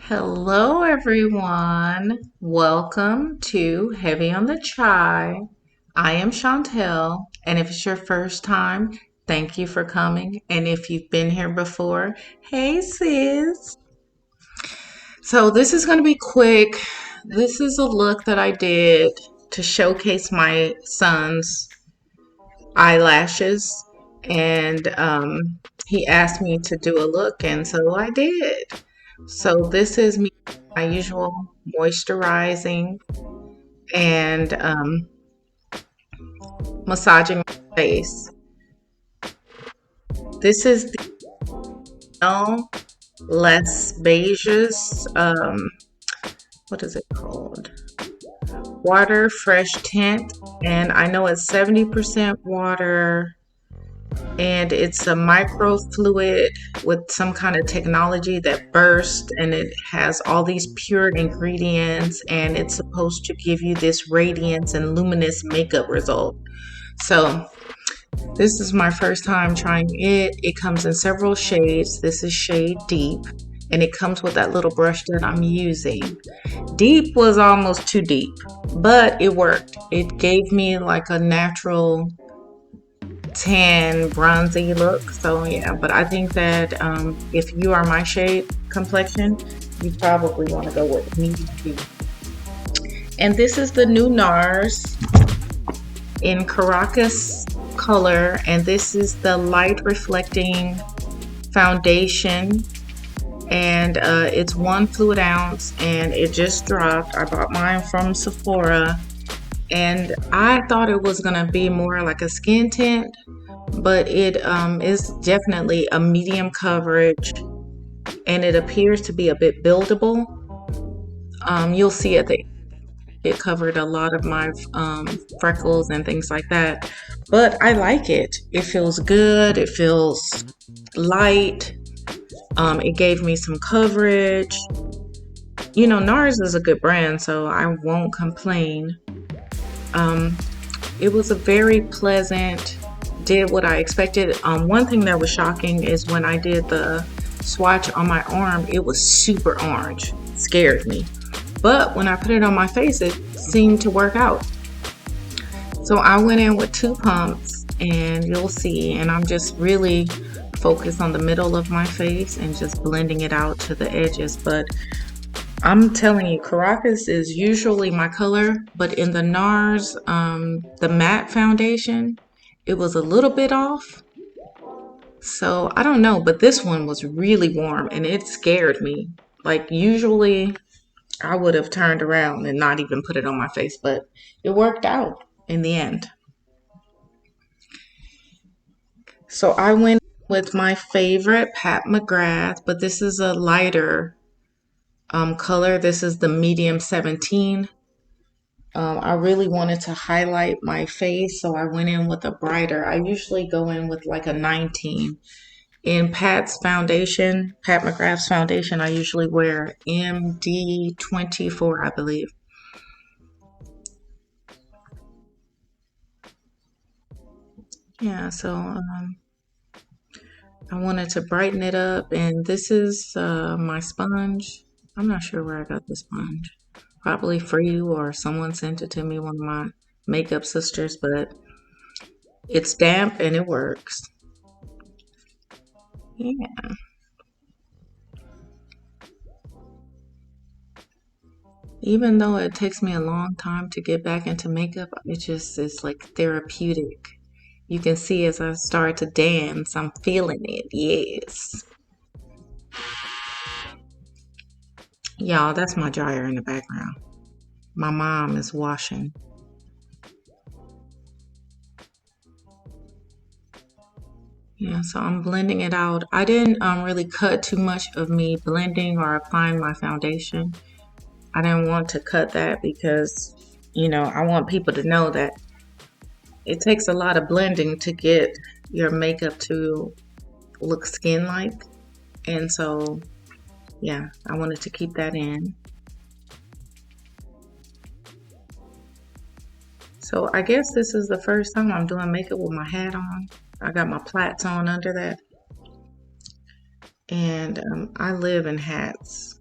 Hello, everyone. Welcome to Heavy on the Chai. I am Chantel, and if it's your first time, thank you for coming. And if you've been here before, hey, sis. So, this is going to be quick. This is a look that I did to showcase my son's eyelashes, and he asked me to do a look, and so I did. So this is me, my usual moisturizing and massaging my face. This is the Les Beiges, what is it called? Water Fresh Tint, and I know it's 70% water, and it's a microfluid with some kind of technology that bursts, and it has all these pure ingredients, and it's supposed to give you this radiance and luminous makeup result. So this is my first time trying it. It comes in several shades. This is shade Deep, and it comes with that little brush that I'm using. Deep was almost too deep, but it worked. It gave me like a natural tan bronzy look. So yeah, but I think that if you are my shade complexion, you probably want to go with medium. And this is the new Nars in Caracas color, and this is the light reflecting foundation, and it's 1 fluid ounce, and it just dropped. I bought mine from Sephora, and I thought it was gonna be more like a skin tint, but it is definitely a medium coverage, and it appears to be a bit buildable. You'll see at the it covered a lot of my freckles and things like that, but I like it. It feels good. It feels light. It gave me some coverage. You know, Nars is a good brand, so I won't complain. It was a very pleasant, did what I expected. One thing that was shocking is when I did the swatch on my arm, it was super orange. Scared me. But when I put it on my face, it seemed to work out. So I went in with 2 pumps, and you'll see, and I'm just really focused on the middle of my face and just blending it out to the edges. But I'm telling you, Caracas is usually my color, but in the Nars, the matte foundation, it was a little bit off. So I don't know, but this one was really warm and it scared me. Like usually I would have turned around and not even put it on my face, but it worked out in the end. So I went with my favorite Pat McGrath, but this is a lighter color. This is the medium 17. I really wanted to highlight my face, so I went in with a brighter. I usually go in with like a 19. In Pat's foundation, Pat McGrath's foundation, I usually wear MD24, I believe. Yeah, so I wanted to brighten it up, and this is my sponge. I'm not sure where I got the sponge. Probably free or someone sent it to me, one of my makeup sisters, but it's damp and it works. Yeah. Even though it takes me a long time to get back into makeup, it just is like therapeutic. You can see as I start to dance, I'm feeling it. Yes. Y'all, that's my dryer in the background. My mom is washing. Yeah, so I'm blending it out. I didn't really cut too much of me blending or applying my foundation. I didn't want to cut that because, I want people to know that it takes a lot of blending to get your makeup to look skin-like. And so, yeah, I wanted to keep that in. So I guess this is the first time I'm doing makeup with my hat on. I got my plaits on under that. And I live in hats.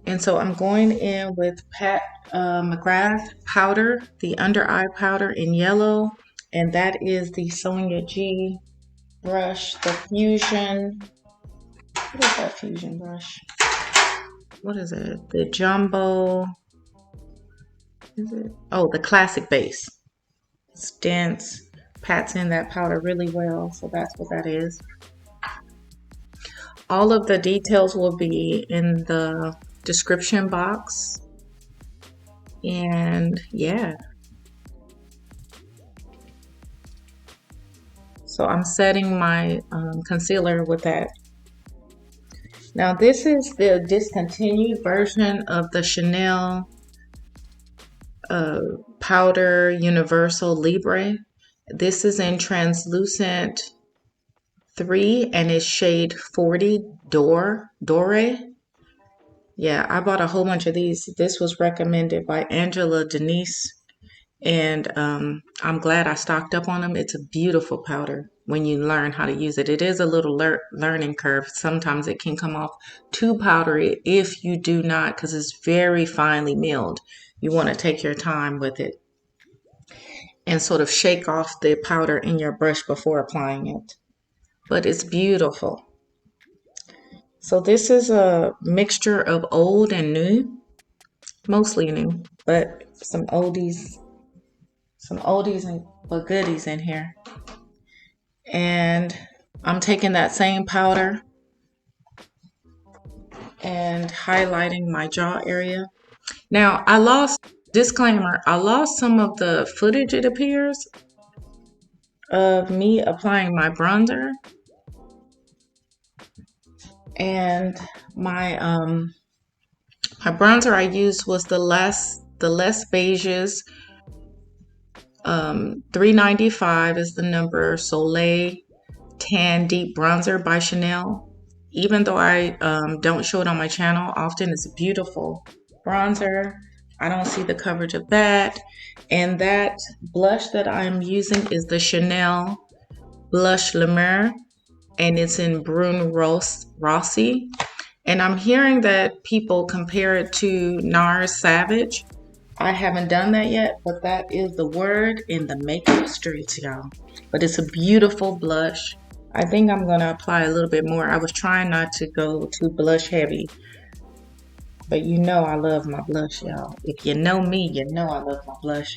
And so I'm going in with McGrath powder, the under eye powder in yellow. And that is the Sonia G brush, the Fusion. What is that Fusion brush? What is it? The Jumbo. Is it? Oh, the classic base. It's dense, pats in that powder really well. So that's what that is. All of the details will be in the description box. And yeah. So I'm setting my concealer with that. Now this is the discontinued version of the Chanel Powder Universal Libre. This is in translucent 3 and it's shade 40 Dore. Yeah, I bought a whole bunch of these. This was recommended by Angela Denise, and I'm glad I stocked up on them. It's a beautiful powder when you learn how to use it. It is a little learning curve. Sometimes it can come off too powdery if you do not, because it's very finely milled. You want to take your time with it and sort of shake off the powder in your brush before applying it. But it's beautiful. So this is a mixture of old and new, mostly new, but some oldies and but goodies in here. And I'm taking that same powder and highlighting my jaw area. Now I lost some of the footage, it appears, of me applying my bronzer. And my my bronzer I used was the Les Beiges. 395 is the number, Soleil Tan Deep Bronzer by Chanel. Even though I don't show it on my channel often, it's a beautiful bronzer. I don't see the coverage of that. And that blush that I'm using is the Chanel Blush Lumiere, and it's in Brun Roussi. And I'm hearing that people compare it to Nars Savage. I haven't done that yet, but that is the word in the makeup streets, y'all. But it's a beautiful blush. I think I'm going to apply a little bit more. I was trying not to go too blush heavy, but you know I love my blush, y'all. If you know me, you know I love my blush.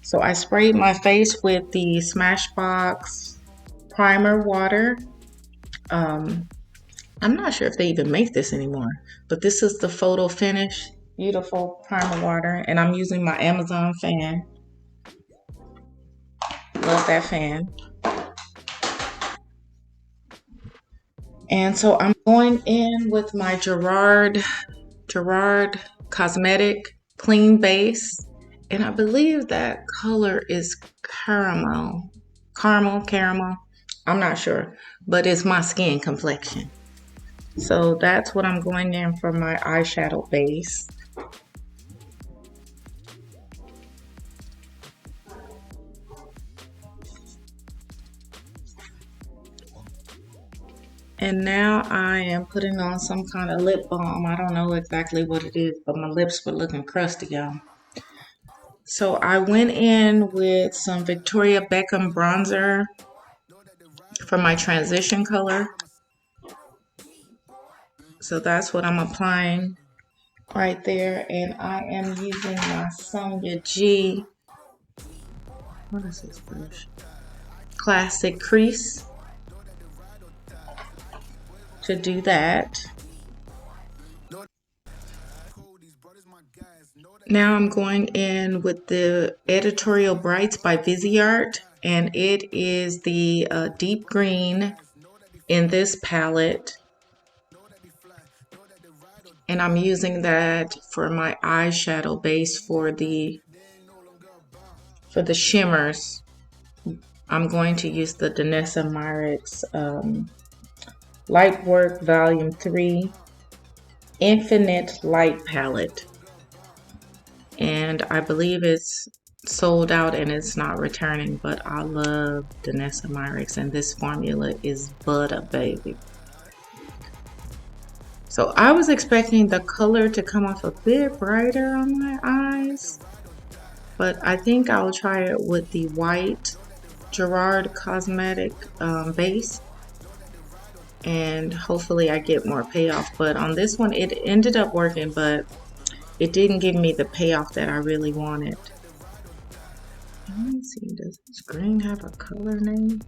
So I sprayed my face with the Smashbox primer water. I'm not sure if they even make this anymore, but this is the photo finish. Beautiful primer water, and I'm using my Amazon fan. Love that fan. And so I'm going in with my Gerard Cosmetic Clean Base, and I believe that color is caramel. I'm not sure, but it's my skin complexion. So that's what I'm going in for my eyeshadow base. And now I am putting on some kind of lip balm. I don't know exactly what it is, but my lips were looking crusty, y'all. So I went in with some Victoria Beckham bronzer for my transition color. So that's what I'm applying right there. And I am using my Sonia G. What is this brush? Classic crease to do that. Now I'm going in with the Editorial Brights by Viseart, and it is the deep green in this palette. And I'm using that for my eyeshadow base for the shimmers. I'm going to use the Danessa Myricks Light Work Volume 3 Infinite Light Palette. And I believe it's sold out and it's not returning, but I love Danessa Myricks, and this formula is butter, baby. So I was expecting the color to come off a bit brighter on my eyes, but I think I'll try it with the white Gerard Cosmetic base, and hopefully I get more payoff. But on this one, it ended up working, but it didn't give me the payoff that I really wanted. Let me see, does this green have a color name?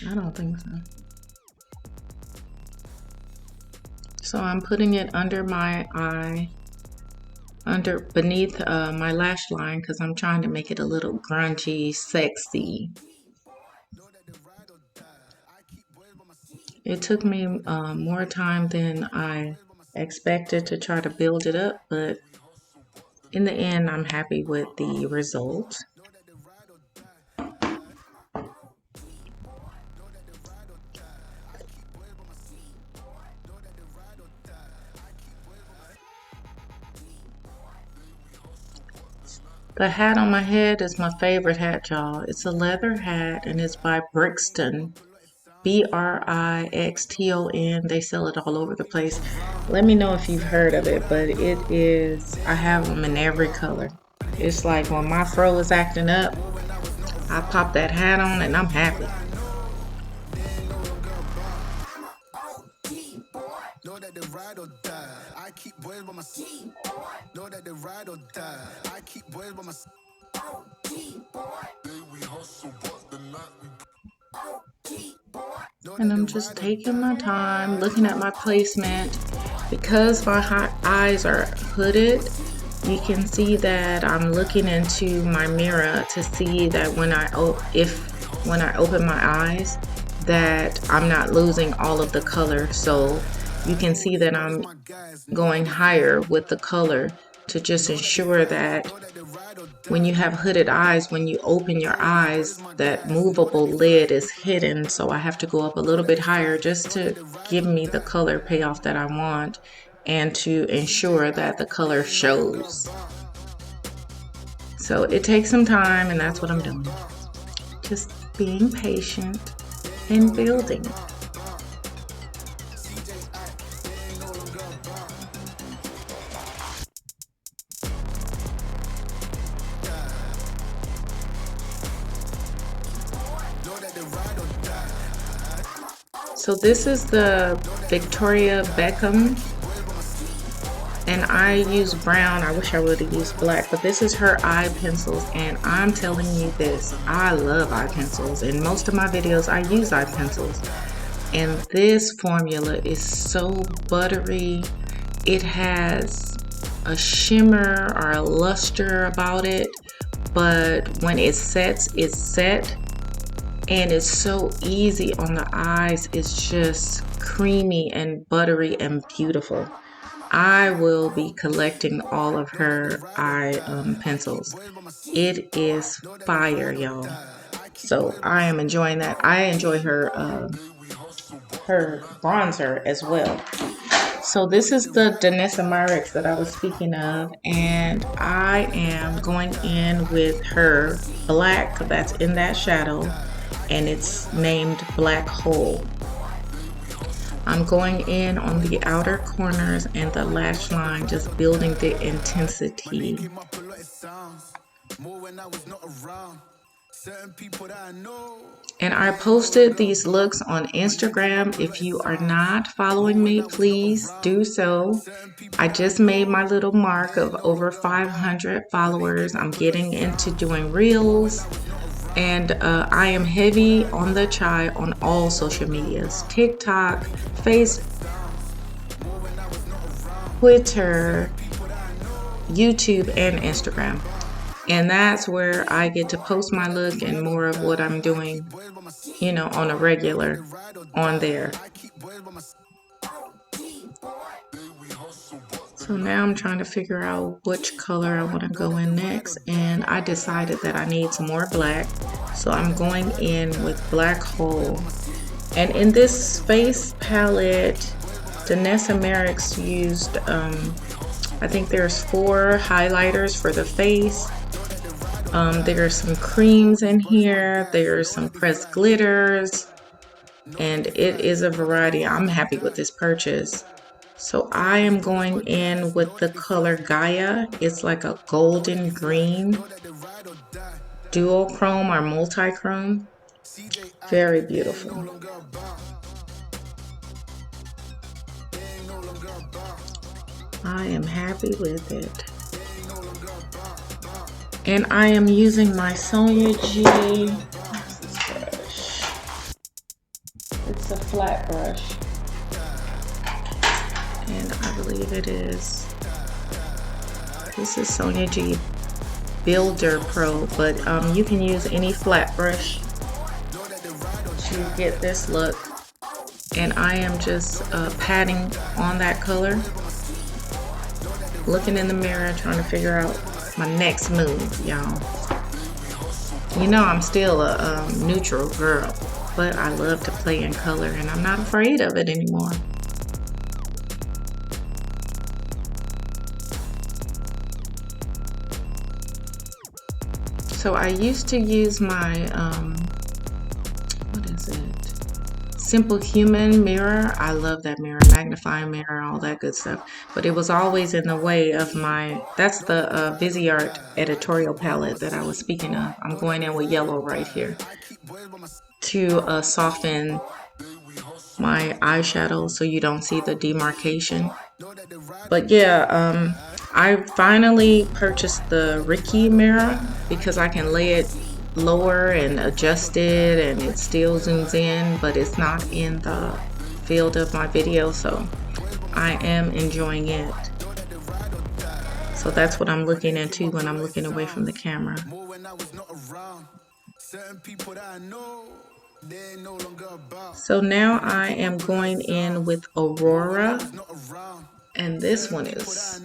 I don't think so. So I'm putting it under my eye, beneath my lash line, because I'm trying to make it a little grungy, sexy. It took me more time than I expected to try to build it up, but in the end, I'm happy with the result. The hat on my head is my favorite hat, y'all. It's a leather hat and it's by Brixton. Brixton. They sell it all over the place. Let me know if you've heard of it, but it is, I have them in every color. It's like when my fro is acting up, I pop that hat on and I'm happy. And I'm just taking my time looking at my placement. Because my eyes are hooded, you can see that I'm looking into my mirror to see that when I open my eyes, that I'm not losing all of the color. So you can see that I'm going higher with the color to just ensure that when you have hooded eyes, when you open your eyes, that movable lid is hidden. So I have to go up a little bit higher just to give me the color payoff that I want and to ensure that the color shows. So it takes some time, and that's what I'm doing. Just being patient and building. So this is the Victoria Beckham, and I use brown. I wish I would have used black, but this is her eye pencils, and I'm telling you this, I love eye pencils. In most of my videos, I use eye pencils, and this formula is so buttery. It has a shimmer or a luster about it, but when it sets, it's set. And it's so easy on the eyes. It's just creamy and buttery and beautiful. I will be collecting all of her eye pencils. It is fire, y'all. So I am enjoying that. I enjoy her bronzer as well. So this is the Danessa Myricks that I was speaking of, and I am going in with her black that's in that shadow, and it's named Black Hole. I'm going in on the outer corners and the lash line, just building the intensity. And I posted these looks on Instagram. If you are not following me, please do so. I just made my little mark of over 500 followers. I'm getting into doing reels. And I am heavy on the chai on all social medias: TikTok, Facebook, Twitter, YouTube, and Instagram. And that's where I get to post my look and more of what I'm doing, you know, on a regular on there. So now I'm trying to figure out which color I want to go in next, and I decided that I need some more black, so I'm going in with Black Hole. And in this face palette, Danessa Myricks used, I think there's 4 highlighters for the face. There's some creams in here, there's some pressed glitters, and it is a variety. I'm happy with this purchase. So I am going in with the color Gaia. It's like a golden green duochrome or multi-chrome. Very beautiful. I am happy with it. And I am using my Sonia G. What's this brush? It's a flat brush. And I believe it is. This is Sonia G Builder Pro, but you can use any flat brush to get this look. And I am just patting on that color, looking in the mirror, trying to figure out my next move, y'all. You know I'm still a neutral girl, but I love to play in color, and I'm not afraid of it anymore. So I used to use my, what is it? Simple Human mirror. I love that mirror, magnifying mirror, all that good stuff. But it was always in the way of my, that's the Viseart editorial palette that I was speaking of. I'm going in with yellow right here to soften my eyeshadow so you don't see the demarcation. But yeah, I finally purchased the Ricky mirror because I can lay it lower and adjust it, and it still zooms in, but it's not in the field of my video, so I am enjoying it. So that's what I'm looking into when I'm looking away from the camera. So now I am going in with Aurora, and this one is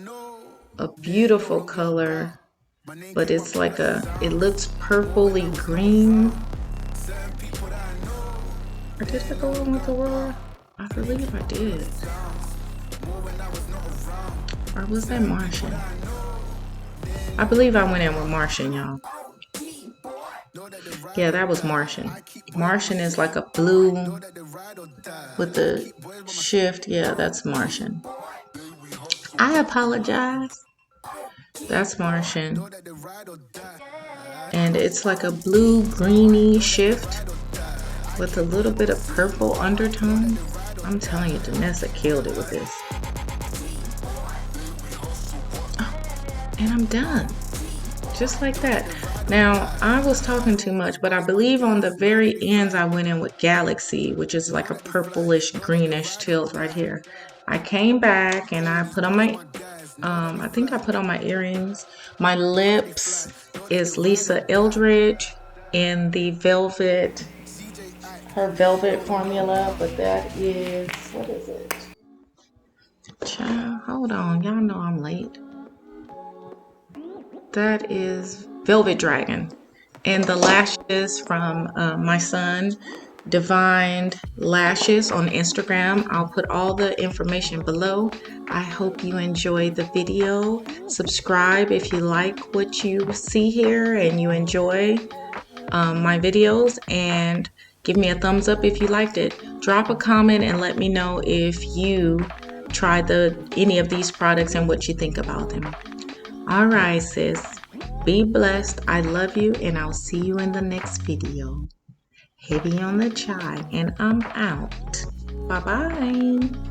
a beautiful color, but it's like it looks purpley green. Or did I go in with Aurora? I believe I did. Or was that Martian? I believe I went in with Martian, y'all. Yeah, that was Martian. Martian is like a blue with the shift. Yeah, that's Martian. I apologize. That's Martian. And it's like a blue greeny shift with a little bit of purple undertone. I'm telling you, Danessa killed it with this. Oh, and I'm done. Just like that. Now, I was talking too much, but I believe on the very ends I went in with Galaxy, which is like a purplish greenish tilt right here. I came back and I put on my, I think I put on my earrings. My lips is Lisa Eldridge in the velvet, her velvet formula, but that is, what is it? Child, hold on, y'all know I'm late. That is Velvet Dragon. And the lashes from my son, DivinedLashes on Instagram. I'll put all the information below. I hope you enjoyed the video. Subscribe if you like what you see here and you enjoy my videos, and give me a thumbs up if you liked it. Drop a comment and let me know if you tried any of these products and what you think about them. All right, sis. Be blessed. I love you, and I'll see you in the next video. Heavy on the chai, and I'm out. Bye-bye.